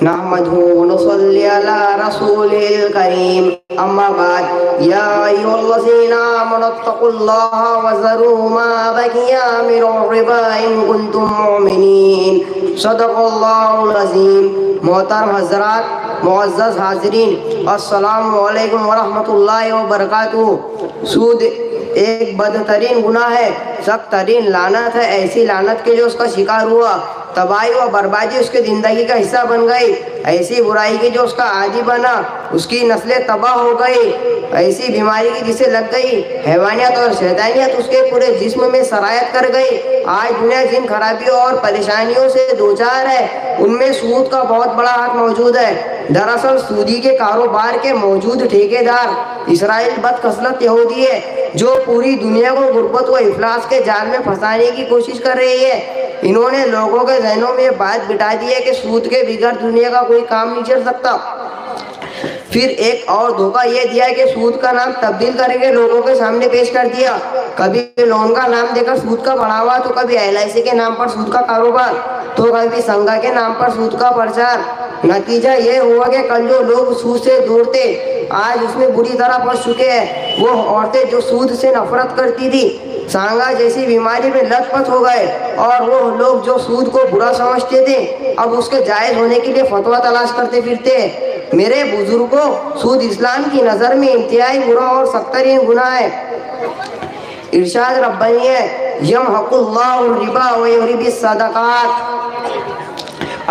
نحمده ونصلي على رسوله الكريم أما بعد يا أيها الذين آمنوا اتقوا الله وذروا ما بقي من الربا إن كنتم مؤمنين صدق الله العظيم. محترم حضرات، معزز حاضرین، السلام علیکم ورحمۃ اللہ وبرکاتہ. سود ایک بدترین گناہ ہے، سخت ترین لعنت ہے. ایسی لعنت کے جو اس کا شکار ہوا تباہی و بربادی اس کے زندگی کا حصہ بن گئی. ایسی برائی کی جو اس کا عادی بنا اس کی نسلیں تباہ ہو گئی. ایسی بیماری کی جسے لگ گئی حیوانیت اور شیطانیت اس کے پورے جسم میں سرایت کر گئی. آج دنیا جن خرابیوں اور پریشانیوں سے دوچار ہے ان میں سود کا بہت بڑا ہاتھ موجود ہے. دراصل سودی کے کاروبار کے موجود ٹھیکیدار اسرائیل بدخصلت یہودی ہے جو پوری دنیا کو غربت و افلاس کے جال میں پھنسانے کی کوشش کر رہی ہے. انہوں نے لوگوں کے ذہنوں میں بات بٹھا دی ہے کہ سود کے بغیر دنیا کا کوئی کام نہیں چل سکتا. پھر ایک اور دھوکہ یہ دیا کہ سود کا نام تبدیل کریں گے لوگوں کے سامنے پیش کر دیا. کبھی لون کا نام دے کر سود کا بڑھاوا، تو کبھی LIC کے نام پر سود کا کاروبار، تو کبھی سنگا کے نام پر سود کا پرچار. نتیجہ یہ ہوا کہ کل جو لوگ سود سے دور تھے آج اس میں بری طرح پھنس چکے ہیں. وہ عورتیں جو سود سے نفرت کرتی تھی سانگا جیسی بیماری میں لت پت ہو گئے، اور وہ لوگ جو سود کو برا سمجھتے تھے اب اس کے جائز ہونے کے لیے فتویٰ تلاش کرتے پھرتے ہیں. میرے بزرگوں، سود اسلام کی نظر میں انتہائی برا اور سخت ترین گناہ ہے. ارشاد ربانی ہے، یمحق اللہ الربا ویربی الصدقات.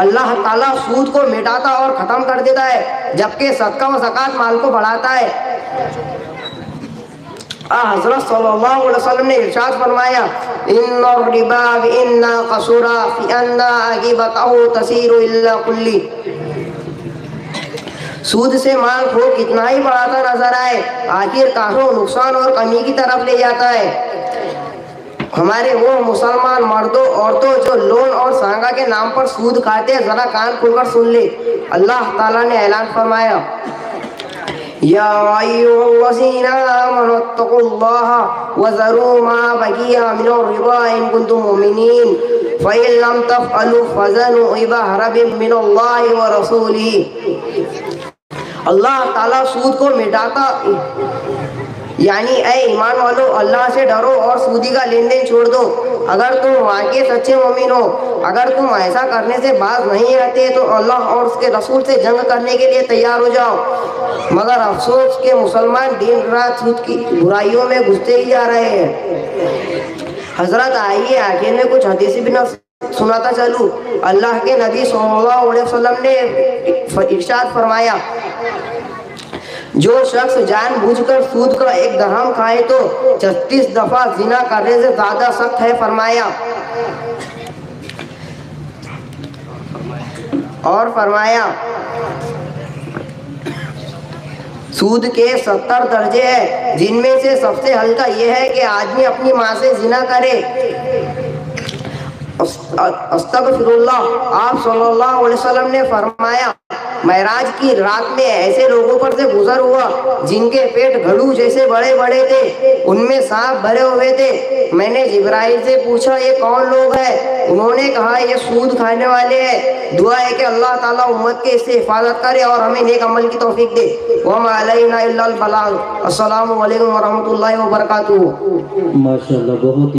اللہ تعالیٰ سود کو مٹاتا اور ختم کر دیتا ہے جبکہ صدقہ و زکوٰۃ مال کو بڑھاتا ہے. حضرت صلی اللہ علیہ وسلم نے ارشاد فرمایا، ان الربا وان قصر فی ان عاقبتہ تصیر الی کلی. سود سے مال کو کتنا ہی بڑھاتا نظر آئے آخر کاروں نقصان اور کمی کی طرف لے جاتا ہے. ہمارے وہ مسلمان مردوں عورتوں جو لون اور سانگا کے نام پر سود کھاتے ہیں ذرا کان کھول کر سن لے. اللہ تعالیٰ نے اعلان فرمایا، یا ایھا الذین آمنوا اتقوا اللہ وذروا ما بقی من الربا ان کنتم مؤمنین فإن لم تفعلوا فأذنوا إلى حرب من اللہ ورسولہ. اللہ تعالیٰ سود کو مٹاتا، یعنی اے ایمان والو اللہ سے ڈرو اور سودی کا لین دین چھوڑ دو. اگر تم واقعی سچے مومن ہو، اگر تم ایسا کرنے سے باز نہیں رہتے تو اللہ اور اس کے رسول سے جنگ کرنے کے لیے تیار ہو جاؤ. مگر افسوس کہ مسلمان دن رات سود کی برائیوں میں گھستے ہی جا رہے ہیں. حضرت آئیے آخر میں کچھ حدیث بھی سناتا چلوں. اللہ کے نبی صلی اللہ علیہ وسلم نے ارشاد فرمایا، جو شخص جان بوجھ کر سود کا 1 درہم کھائے تو 36 دفعہ زنا کرنے سے زیادہ سخت ہے. فرمایا اور فرمایا سود کے 70 درجے ہیں جن میں سے سب سے ہلکا یہ ہے کہ آدمی اپنی ماں سے زنا کرے. استغفر اللہ. آپ صلی اللہ علیہ وسلم نے فرمایا، معراج کی رات میں ایسے لوگوں پر سے گزر ہوا جن کے پیٹ گھڑو جیسے بڑے بڑے تھے، ان میں سانپ بھرے ہوئے تھے. میں نے جبرائیل سے پوچھا یہ کون لوگ ہیں؟ انہوں نے کہا یہ سود کھانے والے ہیں. دعا ہے کہ اللہ تعالیٰ امت کے اس سے حفاظت کرے اور ہمیں نیک عمل کی توفیق دے. وما علینا الا البلاغ. السلام علیکم ورحمۃ اللہ وبرکاتہ. ماشاءاللہ، بہت